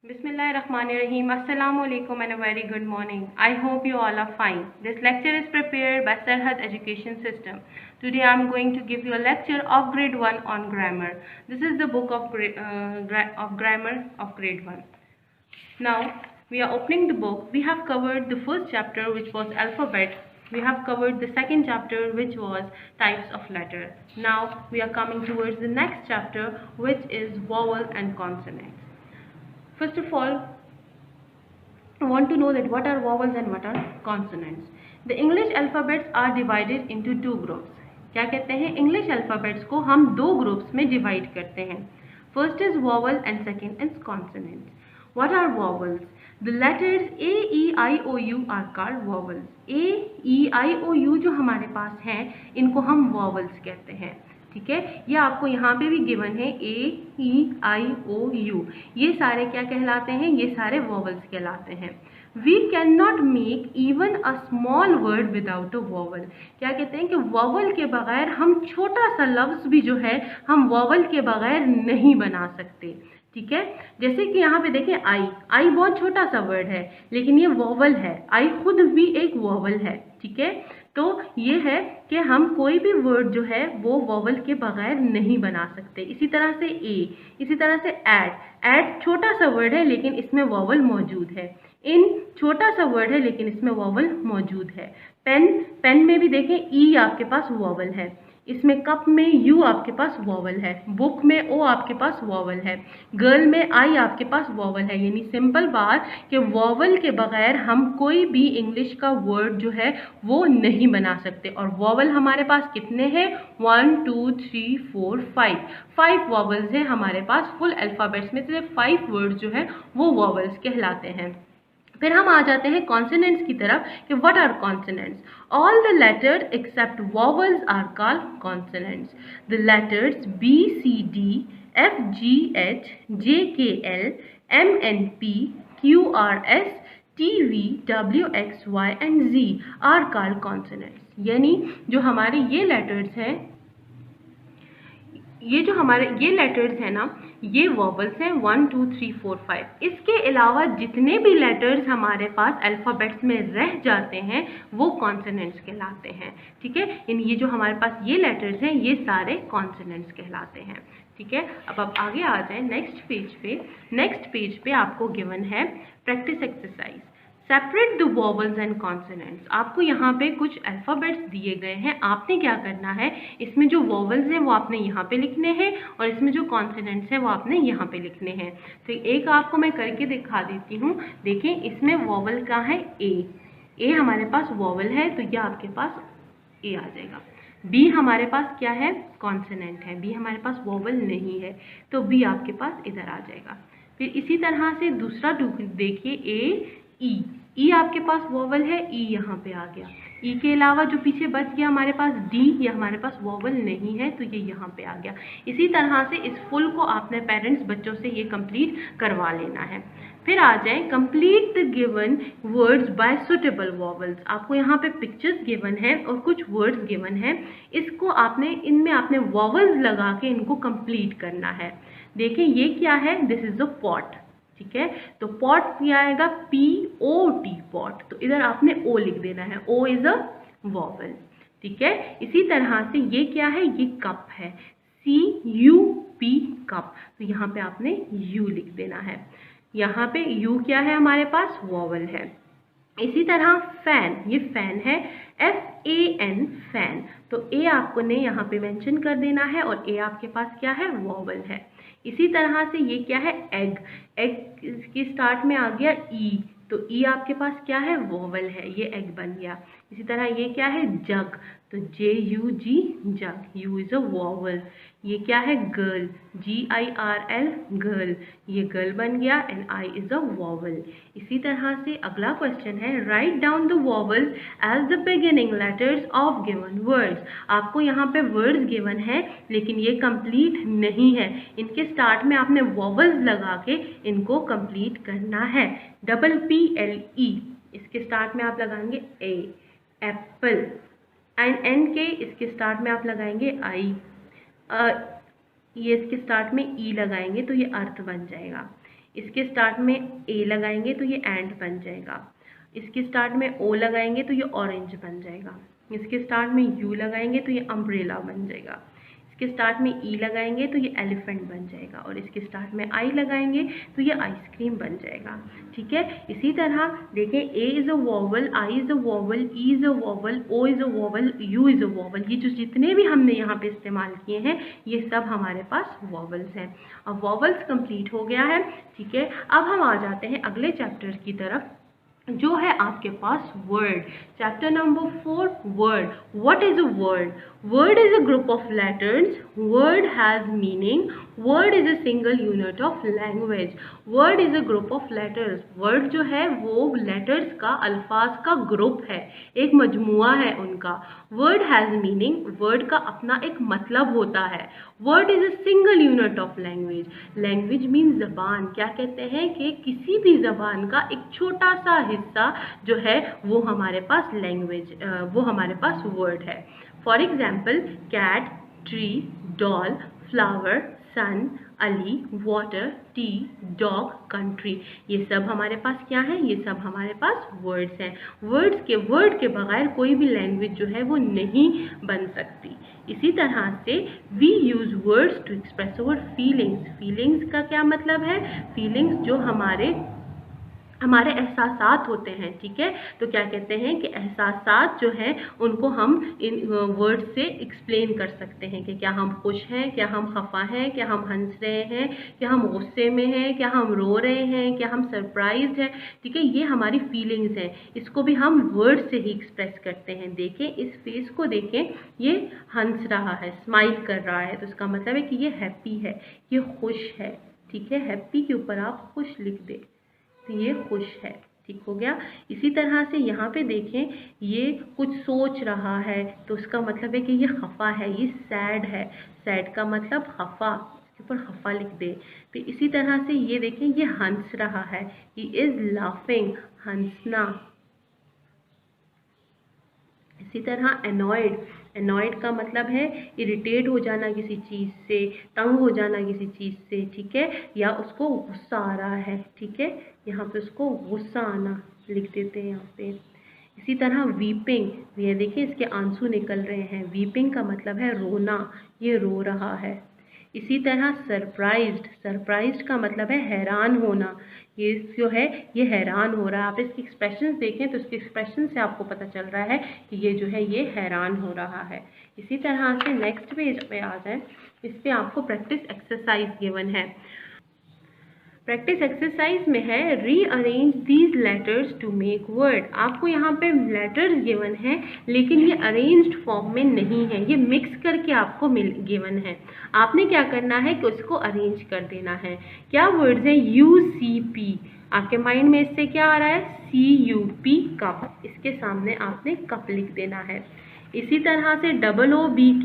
Bismillahirrahmanirrahim. Assalamu alaikum and a very good morning. I hope you all are fine. This lecture is prepared by Sarhad Education System. Today I am going to give you a lecture of grade 1 on grammar. This is the book of grammar of grade 1. Now we are opening the book. We have covered the first chapter, which was alphabet. We have covered the second chapter, which was types of letter. Now we are coming towards the next chapter, which is vowel and consonants. First of all, I want to know that what are vowels and what are consonants. The English alphabets are divided into two groups. क्या कहते हैं? English alphabets को हम दो groups में divide करते हैं. First is vowel and second is consonants. What are vowels? The letters A, E, I, O, U are called vowels. A, E, I, O, U जो हमारे पास हैं, इनको हम vowels कहते हैं. ठीक है, ये आपको यहाँ पे भी गिवन है. A, E, I, O, U ये सारे क्या कहलाते हैं? ये सारे वॉवल्स कहलाते हैं. We cannot make even a small word without a vowel. क्या कहते हैं कि वॉवल के बगैर हम छोटा सा लफ्ज भी जो है हम वॉवल के बगैर नहीं बना सकते. ठीक है, जैसे कि यहाँ पे देखें आई बहुत छोटा सा वर्ड है, लेकिन ये वॉवल है. आई खुद भी एक वॉवल है. ठीक है, तो ये है कि हम कोई भी वर्ड जो है वो वॉवल के बगैर नहीं बना सकते. इसी तरह से इसी तरह से एड छोटा सा वर्ड है लेकिन इसमें वॉवल मौजूद है. इन छोटा सा वर्ड है लेकिन इसमें वॉवल मौजूद है. पेन में भी देखें ई आपके पास वॉवल है. इसमें कप में यू आपके पास वॉवल है. बुक में ओ आपके पास वॉवल है. गर्ल में आई आपके पास वॉवल है. यानी सिंपल बात कि वॉवल के बगैर हम कोई भी इंग्लिश का वर्ड जो है वो नहीं बना सकते. और वॉवल हमारे पास कितने हैं? 1 2 3 4 5 वॉवल्स हैं हमारे पास. फुल अल्फ़ाबेट्स में से 5 वर्ड जो है वो वॉवल्स कहलाते हैं. फिर हम आ जाते हैं कॉन्सोनेंट्स की तरफ कि what are consonants. All the letters except vowels are called consonants. The letters B, C, D, F, G, H, J, K, L, M, N, P, Q, R, S, T, V, W, X, Y and Z are called consonants. यानी जो हमारे ये letters हैं, ये जो हमारे ये letters हैं ना, ये वॉवल्स हैं 1 2 3 4 5. इसके अलावा जितने भी लेटर्स हमारे पास अल्फ़ाबेट्स में रह जाते हैं वो कॉन्सोनेंट्स कहलाते हैं. ठीक है, इन ये जो हमारे पास ये लेटर्स हैं ये सारे कॉन्सोनेंट्स कहलाते हैं. ठीक है, अब आप आगे आ जाएं नेक्स्ट पेज पे आपको गिवन है practice exercise. Separate the vowels and consonants. आपको यहाँ पे कुछ अल्फ़ाबेट्स दिए गए हैं. आपने क्या करना है, इसमें जो वॉवल्स हैं वो आपने यहाँ पे लिखने हैं और इसमें जो कॉन्सोनेंट्स हैं वो आपने यहाँ पे लिखने हैं. तो एक आपको मैं करके दिखा देती हूँ. देखें, इसमें वॉवल का है ए हमारे पास वॉवल है तो यह आपके पास ए आ जाएगा. बी हमारे पास क्या है? कॉन्सोनेंट है. बी हमारे पास वॉवल नहीं है तो बी आपके पास इधर आ जाएगा. फिर इसी तरह से दूसरा देखिए ई आपके पास वॉवल है. ई यहाँ पे आ गया. ई के अलावा जो पीछे बच गया हमारे पास डी, ये हमारे पास वॉवल नहीं है तो ये यहाँ पे आ गया. इसी तरह से इस फुल को आपने पेरेंट्स बच्चों से ये कंप्लीट करवा लेना है. फिर आ जाए complete the given words by suitable vowels. आपको यहाँ पे पिक्चर्स गिवन है और कुछ वर्ड्स गिवन है. इसको इनमें आपने वॉवल्स लगा के इनको कंप्लीट करना है. देखिए ये क्या है? This is the pot. ठीक है, तो पॉट क्या आएगा? POT pot. तो इधर आपने ओ लिख देना है. O is a vowel. ठीक है, इसी तरह से ये क्या है? ये कप है. CUP cup. तो यहाँ पे आपने यू लिख देना है. यहाँ पे यू क्या है? हमारे पास वॉवल है. इसी तरह फैन, ये फैन है. FAN fan. तो ए आपको ने यहाँ पे मेंशन कर देना है और ए आपके पास क्या है? वॉवल है. इसी तरह से ये क्या है? एग की स्टार्ट में आ गया ई, तो ई आपके पास क्या है? वॉवल है. ये एग बन गया. इसी तरह ये क्या है? जग. तो JUG jug. U is a vowel. ये क्या है? गर्ल. GIRL girl. ये गर्ल बन गया and I is a vowel. इसी तरह से अगला क्वेश्चन है write down the vowels as the beginning letters of given words. आपको यहाँ पे वर्ड्स गिवन है लेकिन ये कंप्लीट नहीं है. इनके स्टार्ट में आपने वॉवल्स लगा के इनको कंप्लीट करना है. PPLE इसके स्टार्ट में आप लगाएंगे ए, एप्पल. एंड एन के इसके स्टार्ट में आप लगाएंगे आई. ये इसके स्टार्ट में ई लगाएंगे तो ये अर्थ बन जाएगा. इसके स्टार्ट में ए लगाएंगे तो ये एंड बन जाएगा, इसके स्टार्ट में ओ लगाएंगे तो ये ऑरेंज बन जाएगा, इसके स्टार्ट में यू लगाएंगे तो ये अम्ब्रेला बन जाएगा, इसके स्टार्ट में ई लगाएंगे तो ये एलिफेंट बन जाएगा, और इसके स्टार्ट में आई लगाएंगे तो ये आइसक्रीम बन जाएगा। ठीक है, इसी तरह देखें, A is a vowel, I is a vowel, E is a vowel, O is a vowel, U is a vowel. ये जो जितने भी हमने यहाँ पे इस्तेमाल किए हैं ये सब हमारे पास वॉवल्स हैं। अब वॉवल्स कंप्लीट हो गया है। ठीक है, अब हम आ जाते हैं अगले चैप्टर की तरफ जो है आपके पास word. Chapter number 4, word. What is a word? Word is a group of letters, word has meaning, word is a single unit of language. Word is a group of letters. Word जो है वो letters का, अल्फाज का group है, एक मजमुआ है उनका। वर्ड हैज मीनिंग, वर्ड का अपना एक मतलब होता है। Word is a single unit of language. Language mean जबान। क्या कहते हैं कि किसी भी जबान का एक छोटा सा हिस्सा जो है वो हमारे पास लैंग्वेज, वो हमारे पास वर्ड है। For example, cat, tree, doll, flower, sun, ally, water, tea, dog, country. ये सब हमारे पास क्या है? ये सब हमारे पास वर्ड्स हैं। वर्ड के बगैर कोई भी लैंग्वेज जो है वो नहीं बन सकती। इसी तरह से we use words to express our feelings. Feelings का क्या मतलब है? फीलिंग्स जो हमारे एहसासात होते हैं। ठीक है, तो क्या कहते हैं कि एहसासात जो हैं उनको हम इन वर्ड से एक्सप्लेन कर सकते हैं कि क्या हम खुश हैं, क्या हम खफा हैं, क्या हम हंस रहे हैं, क्या हम गुस्से में हैं, क्या हम रो रहे हैं, क्या हम सरप्राइज्ड हैं। ठीक है, ये हमारी फीलिंग्स हैं, इसको भी हम वर्ड से ही एक्सप्रेस करते हैं। देखें इस फेस को, देखें ये हंस रहा है, स्माइल कर रहा है, तो इसका मतलब है कि ये हैप्पी है, ये खुश है। ठीक है, हैप्पी के ऊपर आप खुश लिख दें तो ये खुश है। ठीक हो गया। इसी तरह से यहाँ पे देखें, ये कुछ सोच रहा है तो उसका मतलब है कि ये खफा है, ये सैड है। सैड का मतलब खफा, इसके ऊपर खफा लिख दे। तो इसी तरह से ये देखें, ये हंस रहा है, ही इज़ लाफिंग, हंसना। इसी तरह एनॉयड, एनॉयड का मतलब है इरिटेट हो जाना किसी चीज़ से, तंग हो जाना किसी चीज़ से। ठीक है, या उसको गुस्सा आ रहा है। ठीक है, यहाँ पे उसको गुस्सा आना लिख देते हैं यहाँ पे। इसी तरह वीपिंग, ये देखिए इसके आंसू निकल रहे हैं। वीपिंग का मतलब है रोना, ये रो रहा है। इसी तरह सरप्राइज्ड, सरप्राइज्ड का मतलब है हैरान होना, ये जो है ये हैरान हो रहा है। आप इसके एक्सप्रेशन देखें तो इसके एक्सप्रेशन से आपको पता चल रहा है कि ये जो है ये हैरान हो रहा है। इसी तरह से नेक्स्ट पेज पे आ जाए, इस पे आपको प्रैक्टिस एक्सरसाइज गिवन है। प्रैक्टिस एक्सरसाइज में है rearrange these letters to make word. आपको यहाँ पे लेटर्स गिवन है लेकिन ये अरेंज्ड फॉर्म में नहीं है, ये मिक्स करके आपको गिवन है। आपने क्या करना है कि उसको अरेंज कर देना है। क्या वर्ड्स हैं? UCP, आपके माइंड में इससे क्या आ रहा है? CUP, cup. इसके सामने आपने कप लिख देना है। इसी तरह से BOOK,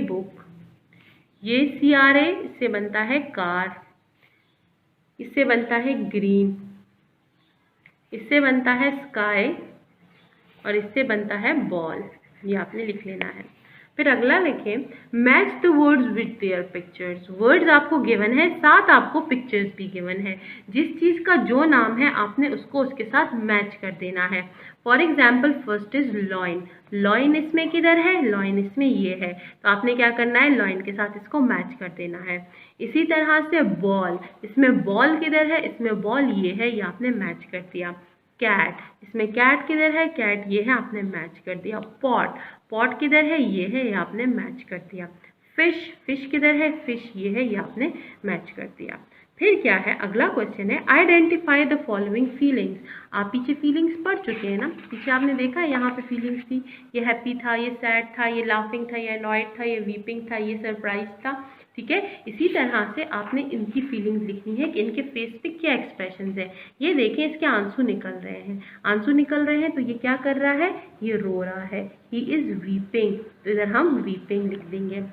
बुक। ये CRA, इससे बनता है कार, इससे बनता है ग्रीन, इससे बनता है स्काई, और इससे बनता है बॉल। ये आपने लिख लेना है। फिर अगला लिखें, match the words with their pictures. Words आपको गिवन है, साथ आपको पिक्चर्स भी गिवन है। जिस चीज़ का जो नाम है आपने उसको उसके साथ मैच कर देना है। For example, first is lion. Lion इसमें किधर है? लॉइन इसमें ये है, तो आपने क्या करना है? लॉइन के साथ इसको मैच कर देना है। इसी तरह से बॉल, इसमें बॉल किधर है? इसमें बॉल ये है, ये आपने मैच कर दिया। कैट, इसमें कैट किधर है? कैट ये है, आपने मैच कर दिया। पॉट, पॉट किधर है? ये है, ये आपने मैच कर दिया। फिश, फिश किधर है? फिश ये है, ये आपने मैच कर दिया। फिर क्या है? अगला क्वेश्चन है आइडेंटिफाई द फॉलोइंग फीलिंग्स। आप पीछे फीलिंग्स पढ़ चुके हैं ना, पीछे आपने देखा है यहाँ पे फीलिंग्स थी, ये हैप्पी था, ये सैड था, ये लाफिंग था, ये अनॉयड था, ये वीपिंग था, ये सरप्राइज था। ठीक है, इसी तरह से आपने इनकी फीलिंग्स लिखनी है कि इनके फेस पे क्या एक्सप्रेशंस है। ये देखें, इसके आंसू निकल रहे हैं, आंसू निकल रहे हैं तो ये क्या कर रहा है? ये रो रहा है, ही इज़ वीपिंग, तो इधर हम वीपिंग लिख देंगे।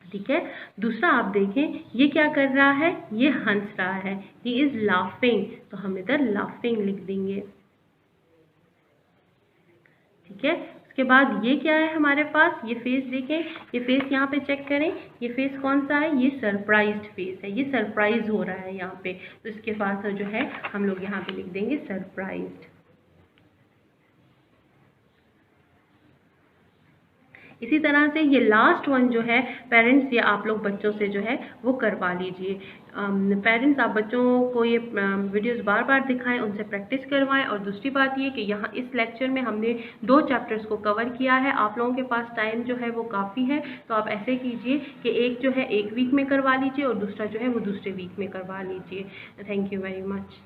ठीक है, दूसरा आप देखें, ये क्या कर रहा है? ये हंस रहा है, ही इज़ लाफिंग, तो हम इधर लाफिंग लिख देंगे। ठीक है, उसके बाद ये क्या है हमारे पास, ये फेस देखें, ये फेस यहाँ पे चेक करें, ये फेस कौन सा है, ये सरप्राइज्ड फेस है, ये सरप्राइज हो रहा है यहाँ पे, तो इसके पास जो है हम लोग यहाँ पे लिख देंगे सरप्राइज्ड। इसी तरह से ये लास्ट वन जो है पेरेंट्स, ये आप लोग बच्चों से जो है वो करवा लीजिए। पेरेंट्स आप बच्चों को ये वीडियोस बार बार दिखाएं, उनसे प्रैक्टिस करवाएं। और दूसरी बात ये कि यहाँ इस लेक्चर में हमने 2 चैप्टर्स को कवर किया है, आप लोगों के पास टाइम जो है वो काफ़ी है, तो आप ऐसे कीजिए कि एक जो है 1 वीक में करवा लीजिए और दूसरा जो है वो दूसरे वीक में करवा लीजिए। Thank you very much.